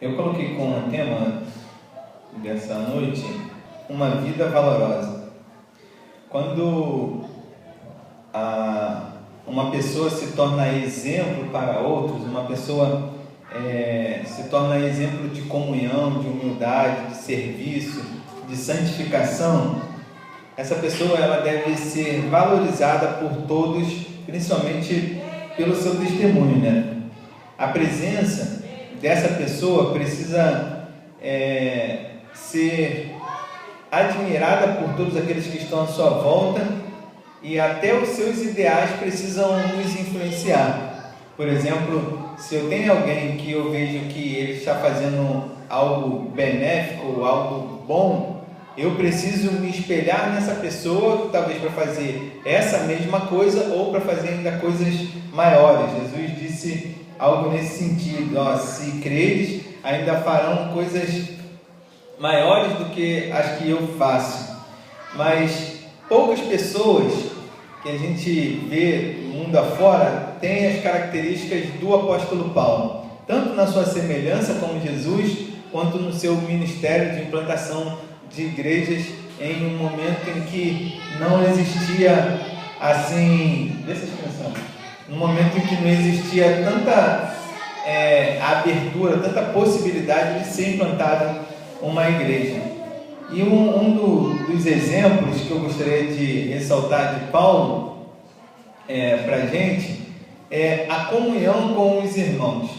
Eu coloquei como tema dessa noite uma vida valorosa. Quando uma pessoa se torna exemplo para outros, uma pessoa se torna exemplo de comunhão, de humildade, de serviço, de santificação, essa pessoa ela deve ser valorizada por todos, principalmente pelo seu testemunho, né? A presença dessa pessoa precisa ser admirada por todos aqueles que estão à sua volta, e até os seus ideais precisam nos influenciar. Por exemplo, se eu tenho alguém que eu vejo que ele está fazendo algo benéfico, algo bom, eu preciso me espelhar nessa pessoa, talvez para fazer essa mesma coisa ou para fazer ainda coisas maiores. Jesus disse algo nesse sentido: se creres, ainda farão coisas maiores do que as que eu faço. Mas poucas pessoas que a gente vê no mundo afora têm as características do apóstolo Paulo, tanto na sua semelhança com Jesus, quanto no seu ministério de implantação de igrejas em um momento em que não existia num momento em que não existia tanta abertura, tanta possibilidade de ser implantada uma igreja. E dos exemplos que eu gostaria de ressaltar de Paulo para a gente é a comunhão com os irmãos.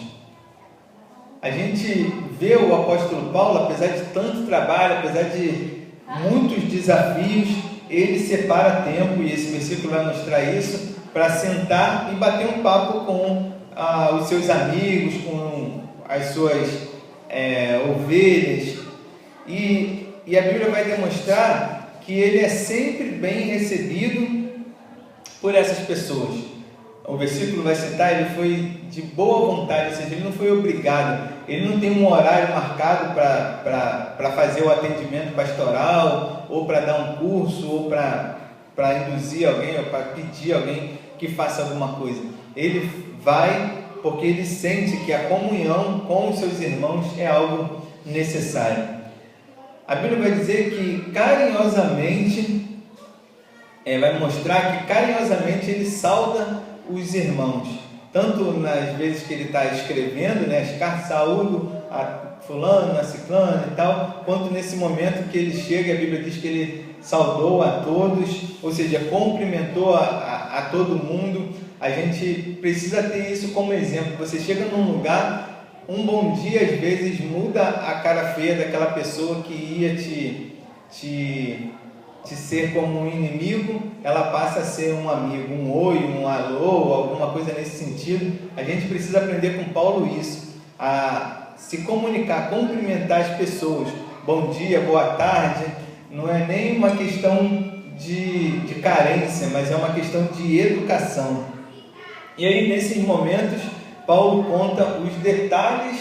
A gente vê o apóstolo Paulo, apesar de tanto trabalho, apesar de muitos desafios, ele separa tempo, e esse versículo vai mostrar isso, para sentar e bater um papo com os seus amigos, com as suas ovelhas. E a Bíblia vai demonstrar que ele é sempre bem recebido por essas pessoas. O versículo vai citar, ele foi de boa vontade, ou seja, ele não foi obrigado, ele não tem um horário marcado para fazer o atendimento pastoral, ou para dar um curso, ou para induzir alguém, ou para pedir alguém que faça alguma coisa. Ele vai porque ele sente que a comunhão com os seus irmãos é algo necessário. A Bíblia vai dizer que carinhosamente, vai mostrar que carinhosamente ele sauda os irmãos, tanto nas vezes que ele está escrevendo, as cartas, saúdo a fulano, a ciclano e tal, quanto nesse momento que ele chega, a Bíblia diz que ele saudou a todos, ou seja, cumprimentou a todo mundo. A gente precisa ter isso como exemplo. Você chega num lugar, um bom dia às vezes muda a cara feia daquela pessoa que ia te ser como um inimigo, ela passa a ser um amigo, um oi, um alô, alguma coisa nesse sentido. A gente precisa aprender com Paulo isso, a se comunicar, cumprimentar as pessoas. Bom dia, boa tarde, não é nem uma questão de carência, mas é uma questão de educação. E aí, nesses momentos, Paulo conta os detalhes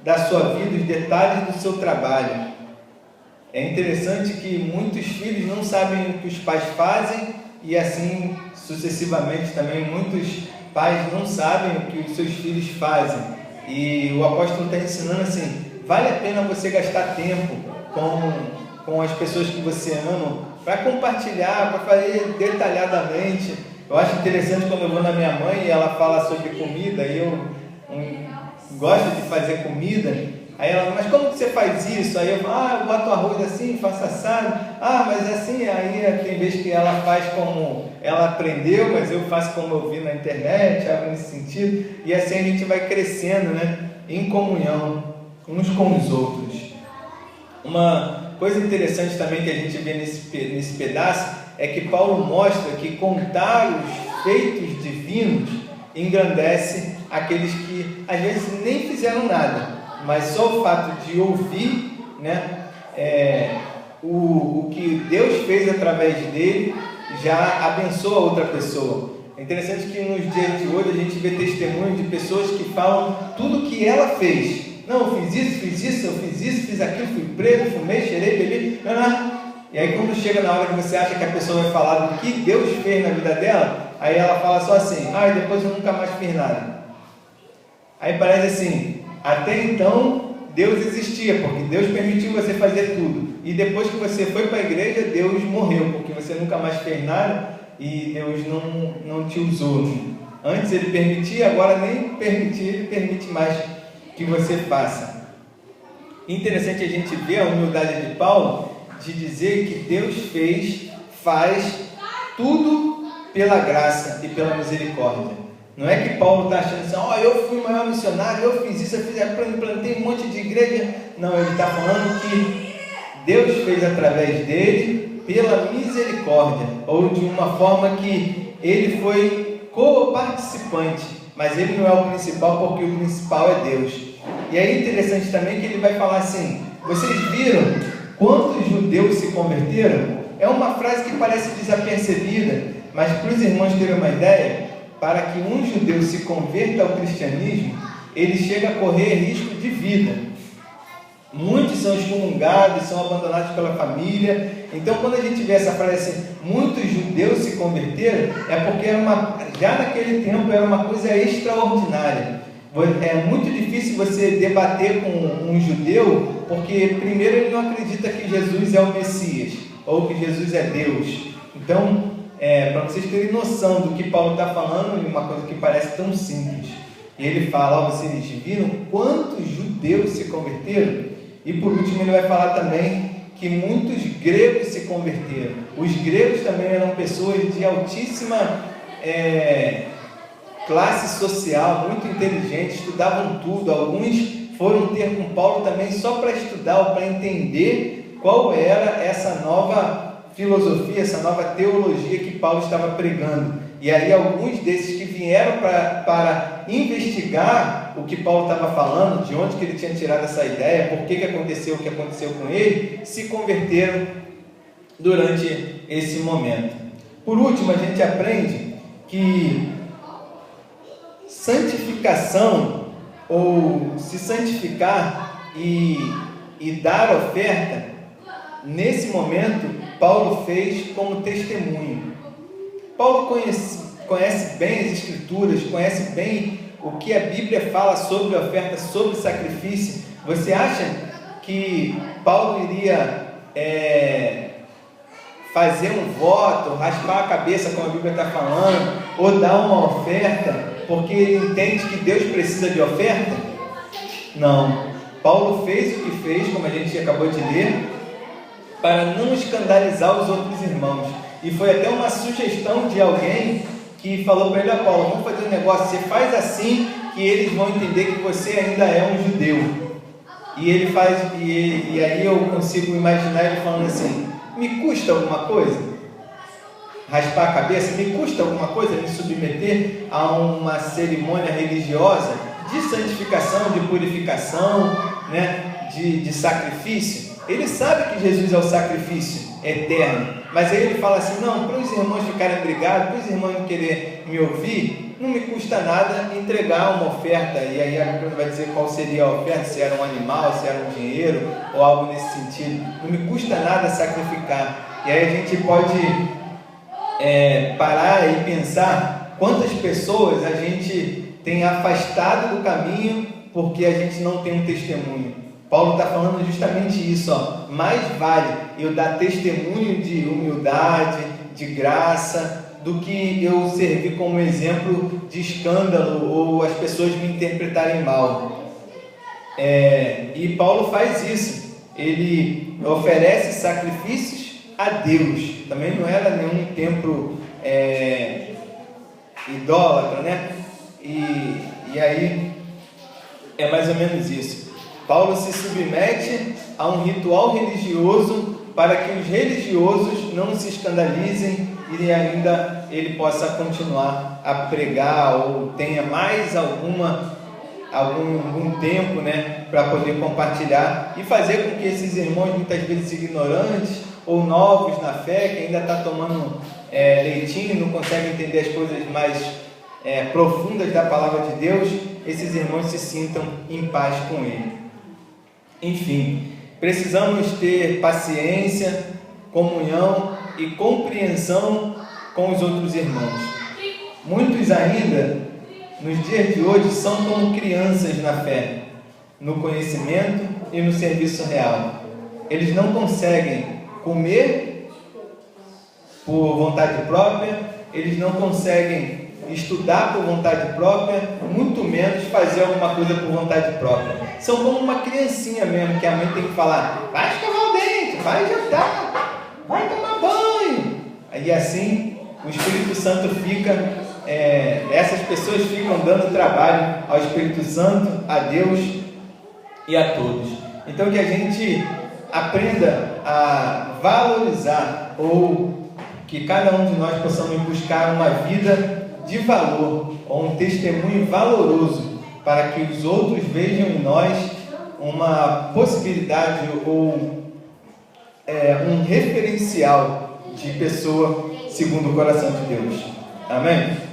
da sua vida, os detalhes do seu trabalho. É interessante que muitos filhos não sabem o que os pais fazem, e assim sucessivamente também muitos pais não sabem o que os seus filhos fazem. E o apóstolo está ensinando assim: vale a pena você gastar tempo com as pessoas que você ama, para compartilhar, para fazer detalhadamente. Eu acho interessante quando eu vou na minha mãe e ela fala sobre comida, e eu gosto de fazer comida. Aí ela, mas como que você faz isso? Aí eu falo, eu boto arroz assim, faço assado. Mas assim, aí tem vezes que ela faz como ela aprendeu, mas eu faço como eu vi na internet, algo nesse sentido. E assim a gente vai crescendo, em comunhão uns com os outros. Uma coisa interessante também que a gente vê nesse pedaço é que Paulo mostra que contar os feitos divinos engrandece aqueles que às vezes nem fizeram nada, mas só o fato de ouvir, o que Deus fez através dele já abençoa outra pessoa. É interessante que nos dias de hoje a gente vê testemunho de pessoas que falam tudo o que ela fez. Não, eu fiz isso, eu fiz isso, fiz aquilo, fui preso, fumei, cheirei, bebi. E aí quando chega na hora que você acha que a pessoa vai falar do que Deus fez na vida dela, aí ela fala só assim: e depois eu nunca mais fiz nada. Aí parece assim, até então Deus existia, porque Deus permitiu você fazer tudo. E depois que você foi para a igreja, Deus morreu, porque você nunca mais fez nada e Deus não te usou. Antes Ele permitia, agora nem permitir, Ele permite mais que você faça. Interessante a gente ver a humildade de Paulo, de dizer que Deus faz tudo pela graça e pela misericórdia. Não é que Paulo está achando assim, eu fui o maior missionário, eu fiz isso, plantei um monte de igreja. Não, ele está falando que Deus fez através dele pela misericórdia, ou de uma forma que ele foi co-participante, mas ele não é o principal, porque o principal é Deus. E aí interessante também que ele vai falar assim, vocês viram quantos judeus se converteram? É uma frase que parece desapercebida, mas para os irmãos terem uma ideia, para que um judeu se converta ao cristianismo, ele chega a correr risco de vida. Muitos são excomungados, são abandonados pela família. Então, quando a gente vê essa frase assim, muitos judeus se converteram, é porque já naquele tempo era uma coisa extraordinária. É muito difícil você debater com um judeu, porque primeiro ele não acredita que Jesus é o Messias, ou que Jesus é Deus. Então, para vocês terem noção do que Paulo está falando, uma coisa que parece tão simples. E ele fala, vocês viram quantos judeus se converteram? E por último ele vai falar também que muitos gregos se converteram. Os gregos também eram pessoas de altíssima classe social, muito inteligentes, estudavam tudo. Alguns foram ter com Paulo também só para estudar ou para entender qual era essa nova filosofia, essa nova teologia que Paulo estava pregando. E aí alguns desses que vieram para investigar o que Paulo estava falando, de onde que ele tinha tirado essa ideia, por que aconteceu o que aconteceu com ele, se converteram durante esse momento. Por último, a gente aprende que santificação, ou se santificar e dar oferta, nesse momento Paulo fez como testemunho. Paulo conhece bem as Escrituras, conhece bem o que a Bíblia fala sobre oferta, sobre sacrifício. Você acha que Paulo iria fazer um voto, raspar a cabeça, como a Bíblia está falando, ou dar uma oferta, porque ele entende que Deus precisa de oferta? Não. Paulo fez o que fez, como a gente acabou de ler, para não escandalizar os outros irmãos. E foi até uma sugestão de alguém que falou para ele, Paulo, vamos fazer um negócio, você faz assim que eles vão entender que você ainda é um judeu. E ele faz, e aí eu consigo imaginar ele falando assim, me custa alguma coisa? Raspar a cabeça, me custa alguma coisa me submeter a uma cerimônia religiosa de santificação, de purificação, de sacrifício? Ele sabe que Jesus é o sacrifício eterno, mas aí ele fala assim, não, para os irmãos ficarem brigados, para os irmãos não quererem me ouvir, não me custa nada entregar uma oferta. E aí a Bíblia vai dizer qual seria a oferta, se era um animal, se era um dinheiro, ou algo nesse sentido. Não me custa nada sacrificar. E aí a gente pode parar e pensar quantas pessoas a gente tem afastado do caminho porque a gente não tem um testemunho. Paulo está falando justamente isso, mais vale eu dar testemunho de humildade, de graça, do que eu servir como exemplo de escândalo ou as pessoas me interpretarem mal. E Paulo faz isso, ele oferece sacrifícios a Deus, também não era nenhum templo idólatra, e aí é mais ou menos isso. Paulo se submete a um ritual religioso para que os religiosos não se escandalizem e ainda ele possa continuar a pregar ou tenha mais algum tempo para poder compartilhar e fazer com que esses irmãos muitas vezes ignorantes ou novos na fé, que ainda está tomando leitinho, não conseguem entender as coisas mais profundas da palavra de Deus, esses irmãos se sintam em paz com ele. Enfim, precisamos ter paciência, comunhão e compreensão com os outros irmãos. Muitos ainda, nos dias de hoje, são como crianças na fé, no conhecimento e no serviço real. Eles não conseguem comer por vontade própria, eles não conseguem estudar por vontade própria, muito menos fazer alguma coisa por vontade própria. São como uma criancinha mesmo, que a mãe tem que falar: vai escovar o dente, vai jantar, vai tomar banho. Aí assim o Espírito Santo fica, essas pessoas ficam dando trabalho ao Espírito Santo, a Deus e a todos. Então que a gente aprenda a valorizar, ou que cada um de nós possamos buscar uma vida de valor, ou um testemunho valoroso, para que os outros vejam em nós uma possibilidade ou um referencial de pessoa segundo o coração de Deus. Amém?